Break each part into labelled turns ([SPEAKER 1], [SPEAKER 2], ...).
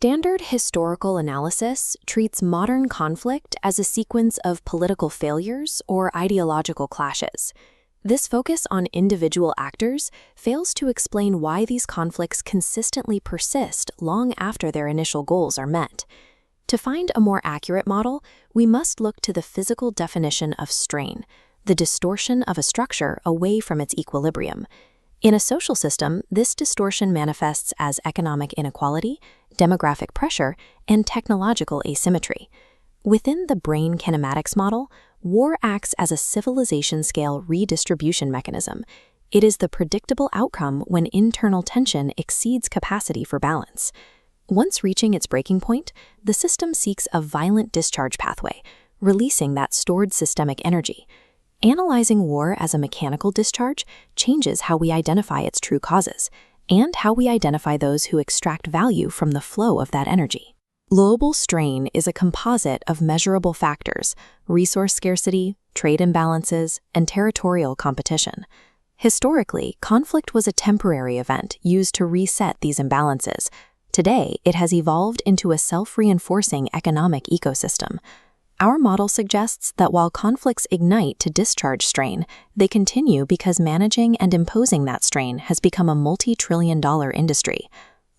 [SPEAKER 1] Standard historical analysis treats modern conflict as a sequence of political failures or ideological clashes. This focus on individual actors fails to explain why these conflicts consistently persist long after their initial goals are met. To find a more accurate model, we must look to the physical definition of strain, the distortion of a structure away from its equilibrium. In a social system, this distortion manifests as economic inequality, demographic pressure, and technological asymmetry. Within the Brain Kinematics Model, war acts as a civilization-scale redistribution mechanism. It is the predictable outcome when internal tension exceeds capacity for balance. Once reaching its breaking point, the system seeks a violent discharge pathway, releasing that stored systemic energy. Analyzing war as a mechanical discharge changes how we identify its true causes, and how we identify those who extract value from the flow of that energy. Global strain is a composite of measurable factors: resource scarcity, trade imbalances, and territorial competition. Historically, conflict was a temporary event used to reset these imbalances. Today, it has evolved into a self-reinforcing economic ecosystem. Our model suggests that while conflicts ignite to discharge strain, they continue because managing and imposing that strain has become a multi-trillion-dollar industry.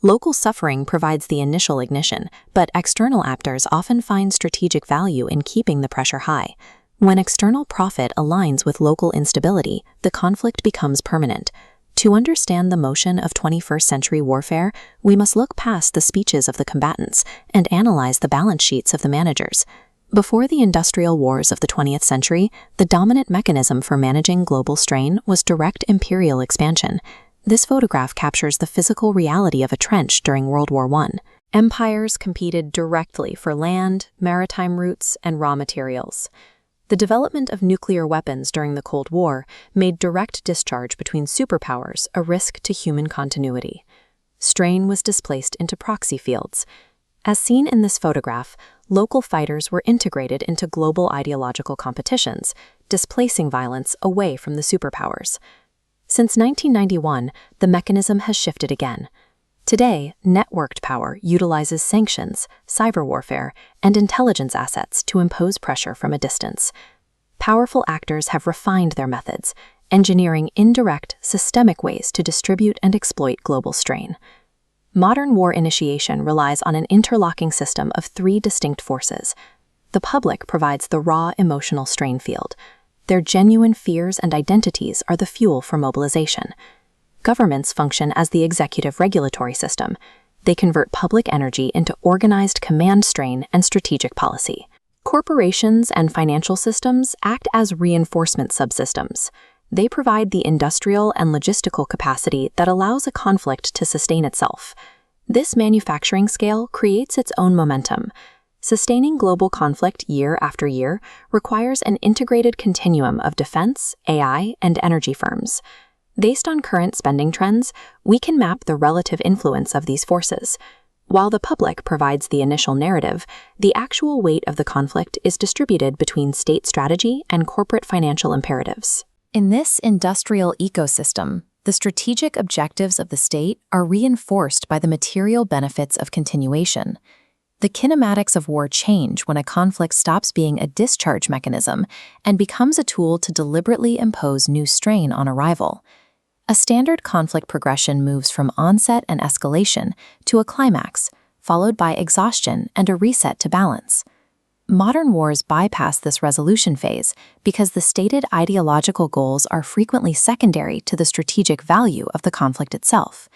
[SPEAKER 1] Local suffering provides the initial ignition, but external actors often find strategic value in keeping the pressure high. When external profit aligns with local instability, the conflict becomes permanent. To understand the motion of 21st century warfare, we must look past the speeches of the combatants and analyze the balance sheets of the managers. Before the industrial wars of the 20th century, the dominant mechanism for managing global strain was direct imperial expansion. This photograph captures the physical reality of a trench during World War I. Empires competed directly for land, maritime routes, and raw materials. The development of nuclear weapons during the Cold War made direct discharge between superpowers a risk to human continuity. Strain was displaced into proxy fields. As seen in this photograph, local fighters were integrated into global ideological competitions, displacing violence away from the superpowers. Since 1991, the mechanism has shifted again. Today, networked power utilizes sanctions, cyber warfare, and intelligence assets to impose pressure from a distance. Powerful actors have refined their methods, engineering indirect, systemic ways to distribute and exploit global strain. Modern war initiation relies on an interlocking system of three distinct forces. The public provides the raw emotional strain field. Their genuine fears and identities are the fuel for mobilization. Governments function as the executive regulatory system. They convert public energy into organized command strain and strategic policy. Corporations and financial systems act as reinforcement subsystems. They provide the industrial and logistical capacity that allows a conflict to sustain itself. This manufacturing scale creates its own momentum. Sustaining global conflict year after year requires an integrated continuum of defense, AI, and energy firms. Based on current spending trends, we can map the relative influence of these forces. While the public provides the initial narrative, the actual weight of the conflict is distributed between state strategy and corporate financial imperatives.
[SPEAKER 2] In this industrial ecosystem, the strategic objectives of the state are reinforced by the material benefits of continuation. The kinematics of war change when a conflict stops being a discharge mechanism and becomes a tool to deliberately impose new strain on a rival. A standard conflict progression moves from onset and escalation to a climax, followed by exhaustion and a reset to balance. Modern wars bypass this resolution phase because the stated ideological goals are frequently secondary to the strategic value of the conflict itself.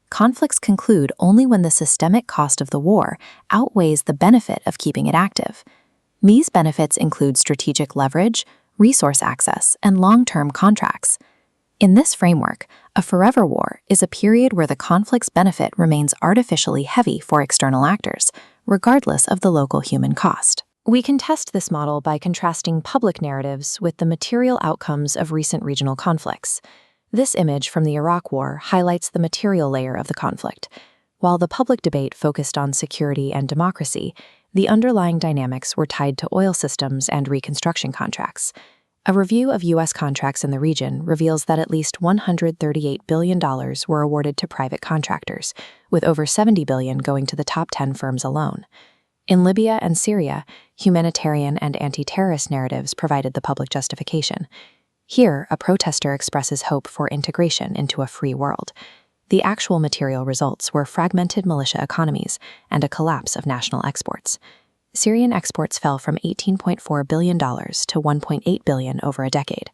[SPEAKER 2] Conflicts conclude only when the systemic cost of the war outweighs the benefit of keeping it active. These benefits include strategic leverage, resource access, and long-term contracts. In this framework, a forever war is a period where the conflict's benefit remains artificially heavy for external actors, regardless of the local human cost. We can test this model by contrasting public narratives with the material outcomes of recent regional conflicts. This image from the Iraq War highlights the material layer of the conflict. While the public debate focused on security and democracy, the underlying dynamics were tied to oil systems and reconstruction contracts. A review of U.S. contracts in the region reveals that at least $138 billion were awarded to private contractors, with over $70 billion going to the top 10 firms alone. In Libya and Syria, humanitarian and anti-terrorist narratives provided the public justification. Here, a protester expresses hope for integration into a free world. The actual material results were fragmented militia economies and a collapse of national exports. Syrian exports fell from $18.4 billion to $1.8 billion over a decade.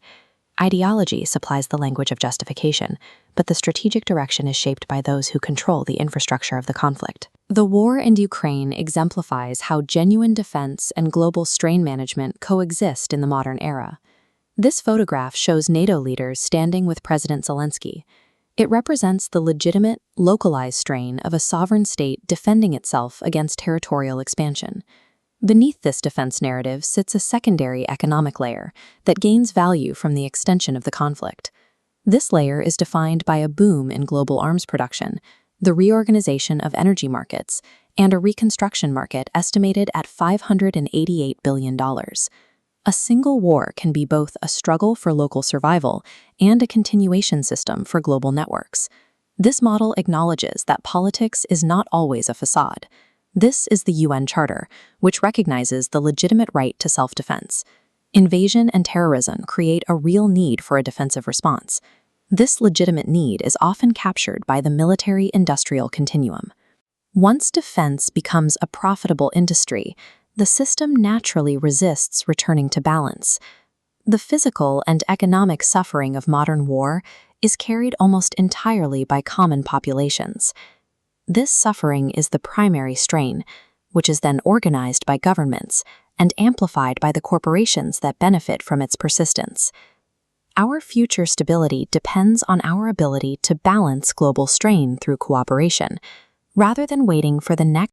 [SPEAKER 2] Ideology supplies the language of justification, but the strategic direction is shaped by those who control the infrastructure of the conflict. The war in Ukraine exemplifies how genuine defense and global strain management coexist in the modern era. This photograph shows NATO leaders standing with President Zelensky. It represents the legitimate, localized strain of a sovereign state defending itself against territorial expansion. Beneath this defense narrative sits a secondary economic layer that gains value from the extension of the conflict. This layer is defined by a boom in global arms production, the reorganization of energy markets, and a reconstruction market estimated at $588 billion. A single war can be both a struggle for local survival and a continuation system for global networks. This model acknowledges that politics is not always a facade. This is the UN Charter, which recognizes the legitimate right to self-defense. Invasion and terrorism create a real need for a defensive response. This legitimate need is often captured by the military-industrial continuum. Once defense becomes a profitable industry, the system naturally resists returning to balance. The physical and economic suffering of modern war is carried almost entirely by common populations. This suffering is the primary strain, which is then organized by governments and amplified by the corporations that benefit from its persistence. Our future stability depends on our ability to balance global strain through cooperation, rather than waiting for the next